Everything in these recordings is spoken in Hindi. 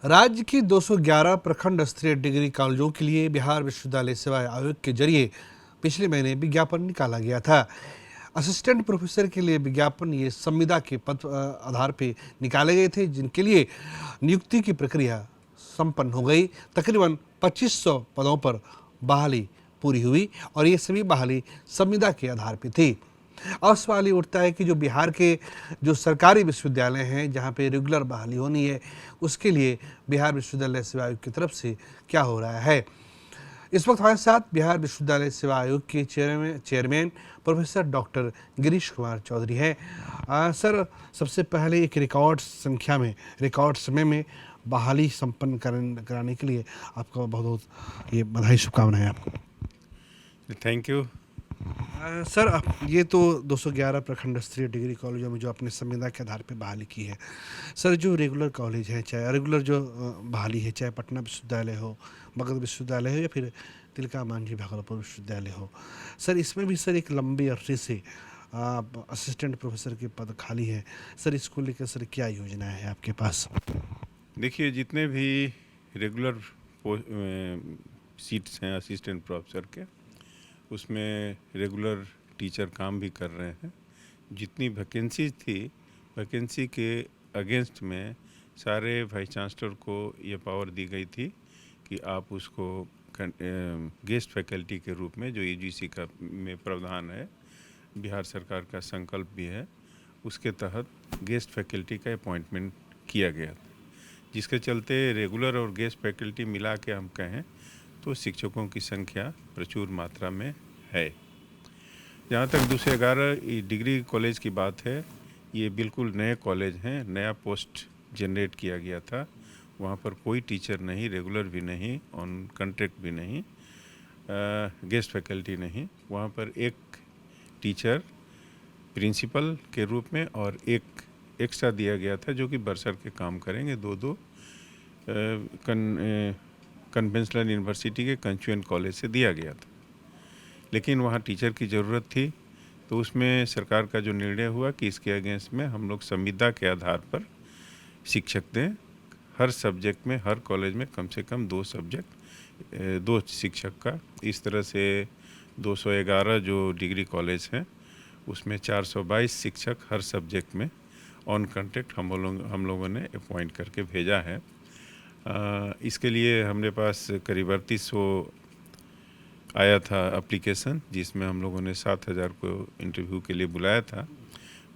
राज्य की 211 प्रखंड स्तरीय डिग्री कॉलेजों के लिए बिहार विश्वविद्यालय सेवा आयोग के जरिए पिछले महीने विज्ञापन निकाला गया था। असिस्टेंट प्रोफेसर के लिए विज्ञापन ये संविदा के पद आधार पर निकाले गए थे, जिनके लिए नियुक्ति की प्रक्रिया संपन्न हो गई। तकरीबन 2500 पदों पर बहाली पूरी हुई और ये सभी बहाली संविदा के आधार पर थी। अब सवाल ये उठता है कि जो बिहार के जो सरकारी विश्वविद्यालय हैं, जहाँ पे रेगुलर बहाली होनी है, उसके लिए बिहार विश्वविद्यालय सेवा आयोग की तरफ से क्या हो रहा है। इस वक्त हमारे साथ बिहार विश्वविद्यालय सेवा आयोग के chairman professor doctor Girish Kumar Chaudhary हैं। सर, सबसे पहले एक रिकॉर्ड समय में बहाली संपन्न कराने के लिए आपका बहुत बहुत ये बधाई, शुभकामनाएं आपको। Thank you. सर, ये तो 211 प्रखंड स्तरीय डिग्री कॉलेजों में जो आपने संविदा के आधार पर बहाली की है। सर, जो रेगुलर कॉलेज है, चाहे रेगुलर जो बहाली है, चाहे पटना विश्वविद्यालय हो, मगध विश्वविद्यालय हो या फिर तिलका मांझी भागलपुर विश्वविद्यालय हो, सर इसमें भी सर एक लंबे अरसे से असिस्टेंट प्रोफेसर के पद खाली है। सर, इसको लेकर सर क्या योजना है आपके पास? देखिए, जितने भी रेगुलर सीट्स हैं असिस्टेंट प्रोफेसर के, उसमें रेगुलर टीचर काम भी कर रहे हैं। जितनी वैकेंसी थी, वैकेंसी के अगेंस्ट में सारे वाइस चांसलर को ये पावर दी गई थी कि आप उसको गेस्ट फैकल्टी के रूप में, जो यूजीसी का में प्रावधान है, बिहार सरकार का संकल्प भी है, उसके तहत गेस्ट फैकल्टी का अपॉइंटमेंट किया गया था, जिसके चलते रेगुलर और गेस्ट फैकल्टी मिला के हम कहें तो शिक्षकों की संख्या प्रचुर मात्रा में है। जहाँ तक 211 डिग्री कॉलेज की बात है, ये बिल्कुल नए कॉलेज हैं, नया पोस्ट जनरेट किया गया था। वहाँ पर कोई टीचर नहीं, रेगुलर भी नहीं, ऑन कॉन्ट्रैक्ट भी नहीं, गेस्ट फैकल्टी नहीं। वहाँ पर एक टीचर प्रिंसिपल के रूप में और एक एक्स्ट्रा दिया गया था जो कि बरसर के काम करेंगे। दो कन्वेंशनल यूनिवर्सिटी के कंचुएंट कॉलेज से दिया गया था, लेकिन वहाँ टीचर की ज़रूरत थी, तो उसमें सरकार का जो निर्णय हुआ कि इसके अगेंस्ट में हम लोग संविदा के आधार पर शिक्षक दें। हर सब्जेक्ट में, हर कॉलेज में कम से कम 2 शिक्षक का। इस तरह से 211 जो डिग्री कॉलेज हैं, उसमें 422 शिक्षक हर सब्जेक्ट में ऑन कॉन्ट्रैक्ट हम लोगों ने अपॉइंट करके भेजा है। इसके लिए हमने पास करीब 3800 आया था एप्लीकेशन, जिसमें हम लोगों ने 7000 को इंटरव्यू के लिए बुलाया था।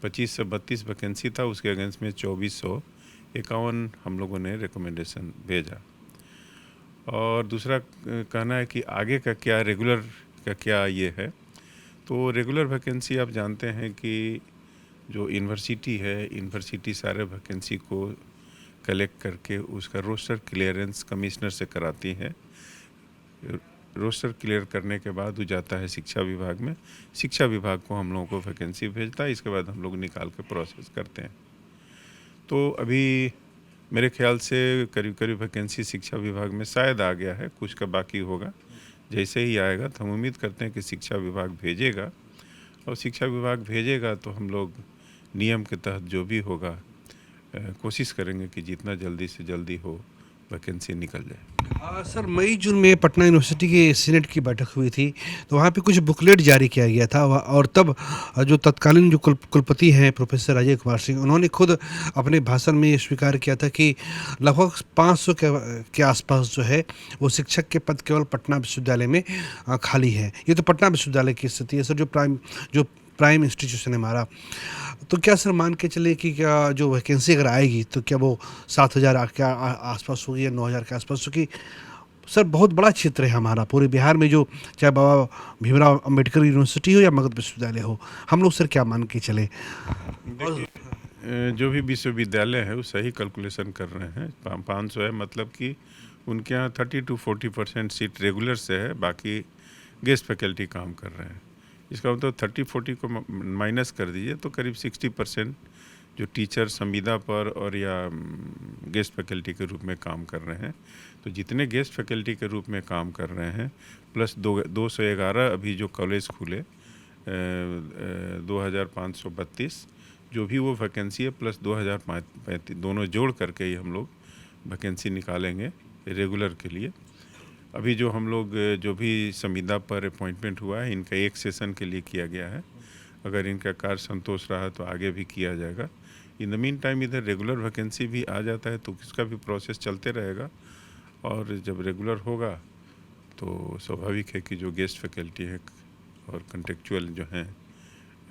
2532 वैकेंसी था, उसके अगेंस्ट में 2451 हम लोगों ने रिकमेंडेशन भेजा। और दूसरा कहना है कि आगे का क्या, रेगुलर का क्या ये है, तो रेगुलर वैकेंसी आप जानते हैं कि जो यूनिवर्सिटी है, यूनिवर्सिटी सारे वैकेंसी को कलेक्ट करके उसका रोस्टर क्लियरेंस कमिश्नर से कराती है। रोस्टर क्लियर करने के बाद वो जाता है शिक्षा विभाग में। शिक्षा विभाग को हम लोगों को वैकेंसी भेजता है, इसके बाद हम लोग निकाल के प्रोसेस करते हैं। तो अभी मेरे ख्याल से करीब वैकेंसी शिक्षा विभाग में शायद आ गया है, कुछ का बाकी होगा। जैसे ही आएगा तो हम उम्मीद करते हैं कि शिक्षा विभाग भेजेगा, और शिक्षा विभाग भेजेगा तो हम लोग नियम के तहत जो भी होगा कोशिश करेंगे कि जितना जल्दी से जल्दी हो वैकेंसी निकल जाए। सर, मई जून में पटना यूनिवर्सिटी की सीनेट की बैठक हुई थी, तो वहाँ पे कुछ बुकलेट जारी किया गया था और तब जो तत्कालीन जो कुलपति हैं प्रोफेसर अजय कुमार सिंह, उन्होंने खुद अपने भाषण में ये स्वीकार किया था कि लगभग 500 के आसपास जो है वो शिक्षक के पद केवल पटना विश्वविद्यालय में खाली है। ये तो पटना विश्वविद्यालय की स्थिति है सर, जो प्राइम इंस्टीट्यूशन है हमारा। तो क्या सर मान के चले कि क्या जो वैकेंसी अगर आएगी तो क्या वो 7000 के आसपास होगी या 9000 के आसपास होगी? सर, बहुत बड़ा क्षेत्र है हमारा पूरे बिहार में, जो चाहे बाबा भीमराव अंबेडकर यूनिवर्सिटी हो या मगध विश्वविद्यालय हो, हम लोग सर क्या मान के चले? देखिए, जो भी विश्वविद्यालय है वो सही कैलकुलेशन कर रहे हैं। 500 है, मतलब कि उनके यहाँ 30 to 40% सीट रेगुलर से है, बाकी गेस्ट फैकल्टी काम कर रहे हैं। इसका मतलब 30-40 को माइनस कर दीजिए तो करीब 60% जो टीचर संविदा पर और या गेस्ट फैकल्टी के रूप में काम कर रहे हैं। तो जितने गेस्ट फैकल्टी के रूप में काम कर रहे हैं, प्लस 211 अभी जो कॉलेज खुले 2532, जो भी वो वैकेंसी है, प्लस 2035, दोनों जोड़ करके ही हम लोग वैकेंसी निकालेंगे रेगुलर के लिए। अभी जो हम लोग जो भी संविदा पर अपॉइंटमेंट हुआ है, इनका एक सेशन के लिए किया गया है। अगर इनका कार्य संतोष रहा तो आगे भी किया जाएगा। इन द मीन टाइम इधर रेगुलर वैकेंसी भी आ जाता है तो इसका भी प्रोसेस चलते रहेगा, और जब रेगुलर होगा तो स्वाभाविक है कि जो गेस्ट फैकल्टी है और कंट्रेक्चुअल जो हैं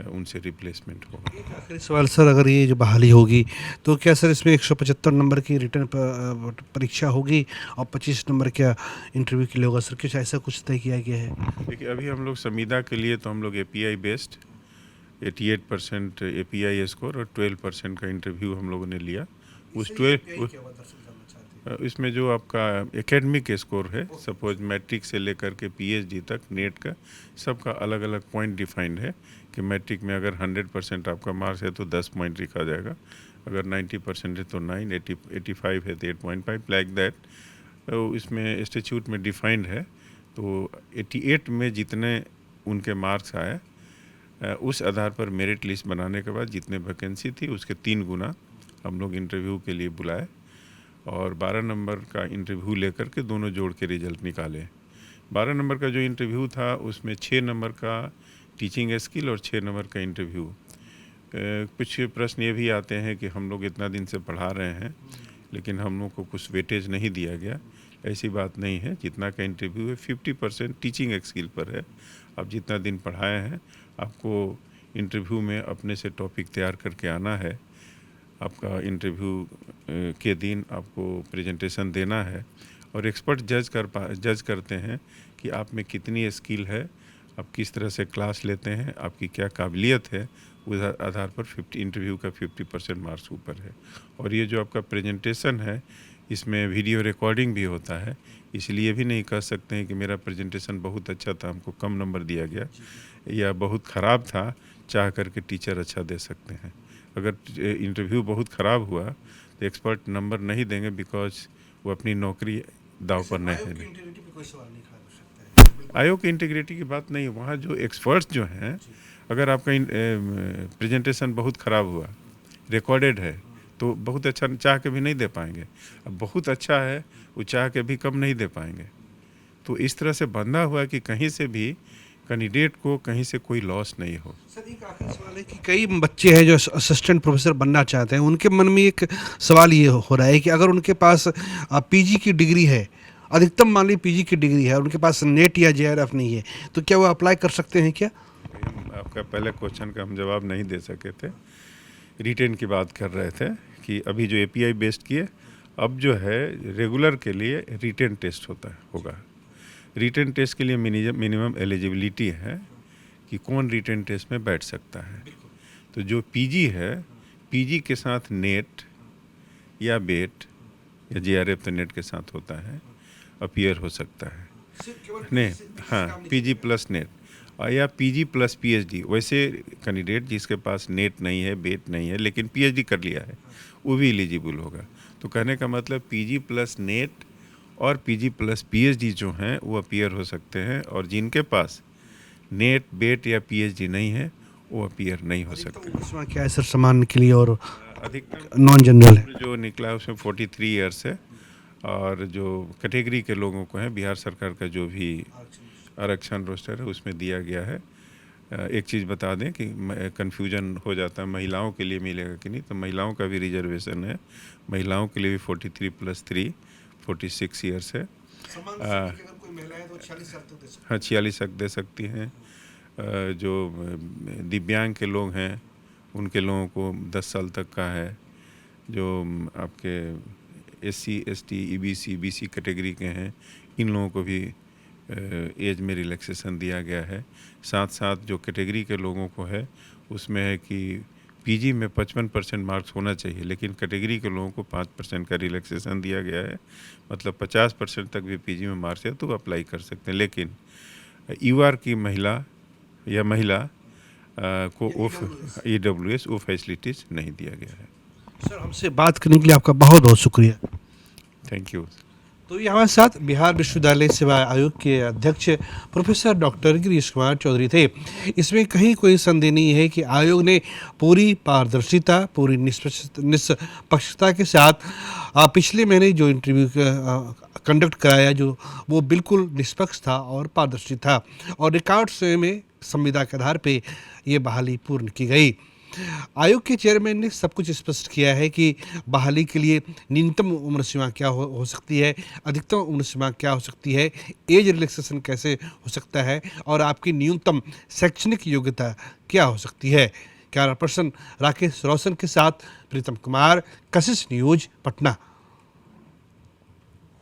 उनसे रिप्लेसमेंट होगा। एक आखिरी सवाल सर, अगर ये जो बहाली होगी तो क्या सर इसमें 175 नंबर की रिटर्न परीक्षा होगी और 25 नंबर क्या इंटरव्यू के लिए होगा सर? कुछ ऐसा कुछ तय किया गया है? देखिए, अभी हम लोग संविदा के लिए तो हम लोग API बेस्ड 88% API स्कोर और 12% का इंटरव्यू हम लोगों ने लिया। इसमें जो आपका एकेडमिक स्कोर है, सपोज मैट्रिक से लेकर के PhD तक नेट का सबका अलग अलग पॉइंट डिफाइंड है कि मैट्रिक में अगर 100% आपका मार्क्स है तो 10 पॉइंट लिखा जाएगा, अगर 90% है तो 9, 85 है तो 8.5, लाइक दैट। तो इसमें इंस्टीट्यूट में डिफाइंड है। तो 88 में जितने उनके मार्क्स आए, उस आधार पर मेरिट लिस्ट बनाने के बाद जितने वैकेंसी थी उसके 3 गुना हम लोग इंटरव्यू के लिए बुलाए और 12 नंबर का इंटरव्यू लेकर के दोनों जोड़ के रिजल्ट निकाले। 12 नंबर का जो इंटरव्यू था उसमें 6 नंबर का टीचिंग स्किल और 6 नंबर का इंटरव्यू। कुछ प्रश्न ये भी आते हैं कि हम लोग इतना दिन से पढ़ा रहे हैं लेकिन हम लोग को कुछ वेटेज नहीं दिया गया। ऐसी बात नहीं है, जितना का इंटरव्यू है 50% टीचिंग स्किल पर है। आप जितना दिन पढ़ाए हैं आपको इंटरव्यू में अपने से टॉपिक तैयार करके आना है। आपका इंटरव्यू के दिन आपको प्रेजेंटेशन देना है और एक्सपर्ट जज करते हैं कि आप में कितनी स्किल है, आप किस तरह से क्लास लेते हैं, आपकी क्या काबिलियत है। उस आधार पर इंटरव्यू का 50% मार्क्स ऊपर है। और ये जो आपका प्रेजेंटेशन है इसमें वीडियो रिकॉर्डिंग भी होता है, इसलिए भी नहीं कह सकते हैं कि मेरा प्रेजेंटेशन बहुत अच्छा था हमको कम नंबर दिया गया या बहुत ख़राब था चाह करके टीचर अच्छा दे सकते हैं। अगर इंटरव्यू बहुत ख़राब हुआ तो एक्सपर्ट नंबर नहीं देंगे, बिकॉज वो अपनी नौकरी दाव पर नहीं है। आयोग की इंटीग्रिटी की बात नहीं, वहाँ जो एक्सपर्ट्स जो हैं, अगर आपका प्रेजेंटेशन बहुत ख़राब हुआ, रिकॉर्डेड है, तो बहुत अच्छा चाह के भी नहीं दे पाएंगे। अब बहुत अच्छा है वो चाह के भी कम नहीं दे पाएंगे। तो इस तरह से बंधा हुआ है कि कहीं से भी कैंडिडेट को कहीं से कोई लॉस नहीं हो। सर एक आखिरी सवाल है कि कई बच्चे हैं जो असिस्टेंट प्रोफेसर बनना चाहते हैं, उनके मन में एक सवाल ये हो रहा है कि अगर उनके पास पीजी की डिग्री है, अधिकतम मान ली पीजी की डिग्री है, उनके पास नेट या JRF नहीं है, तो क्या वो अप्लाई कर सकते हैं क्या? आपका पहले क्वेश्चन का हम जवाब नहीं दे सके थे, रिटेन की बात कर रहे थे कि अभी जो API बेस्ड किए, अब जो है रेगुलर के लिए रिटेन टेस्ट होगा। रिटेन टेस्ट के लिए मिनिमम एलिजिबिलिटी है कि कौन रिटेन टेस्ट में बैठ सकता है। तो जो पीजी है, पीजी के साथ नेट या बेट या JRF तो नेट के साथ होता है, अपीयर हो सकता है। नहीं, हाँ, पीजी प्लस नेट या पीजी प्लस PhD। वैसे कैंडिडेट जिसके पास नेट नहीं है, बेट नहीं है, लेकिन PhD कर लिया है, वो भी एलिजिबल होगा। तो कहने का मतलब पीजी प्लस नेट और पीजी प्लस PhD जो हैं वो अपीयर हो सकते हैं, और जिनके पास नेट, बेट या PhD नहीं है वो अपीयर नहीं हो सकते। इसमें क्या है सर, सामान्य के लिए और अधिकतम नॉन जनरल है? जो निकला है उसमें 43 ईयर्स है, और जो कैटेगरी के लोगों को है बिहार सरकार का जो भी आरक्षण रोस्टर है उसमें दिया गया है। एक चीज़ बता दें कि कन्फ्यूजन हो जाता है महिलाओं के लिए मिलेगा कि नहीं, तो महिलाओं का भी रिजर्वेशन है। महिलाओं के लिए भी 43 + 3 46 ईयर्स है। हाँ, 46 तक दे सकती हैं। जो दिव्यांग के लोग हैं उनके लोगों को 10 साल तक का है। जो आपके SC ST EBC BC category के हैं, इन लोगों को भी एज में रिलैक्सेशन दिया गया है। साथ साथ जो कैटेगरी के लोगों को है उसमें है कि पीजी में 55% मार्क्स होना चाहिए, लेकिन कैटेगरी के लोगों को 5% का रिलैक्सेशन दिया गया है। मतलब 50% तक भी पीजी में मार्क्स है तो अप्लाई कर सकते हैं, लेकिन UR की महिला को EWS वो फैसिलिटीज़ नहीं दिया गया है। सर हमसे बात करने के लिए आपका बहुत बहुत शुक्रिया। Thank you. तो ये हमारे साथ बिहार विश्वविद्यालय सेवा आयोग के अध्यक्ष प्रोफेसर डॉक्टर गिरीश कुमार चौधरी थे। इसमें कहीं कोई संदेह नहीं है कि आयोग ने पूरी पारदर्शिता, पूरी निष्पक्षता के साथ पिछले महीने जो इंटरव्यू कंडक्ट कराया, जो वो बिल्कुल निष्पक्ष था और पारदर्शी था, और रिकॉर्ड समय में संविदा के आधार पे ये बहाली पूर्ण की गई। आयोग के चेयरमैन ने सब कुछ स्पष्ट किया है कि बहाली के लिए न्यूनतम उम्र सीमा क्या हो सकती है, अधिकतम उम्र सीमा क्या हो सकती है, एज रिलैक्सेशन कैसे हो सकता है, और आपकी न्यूनतम शैक्षणिक योग्यता क्या हो सकती है। कैमरा पर्सन राकेश रोशन के साथ प्रीतम कुमार, कशिश न्यूज, पटना।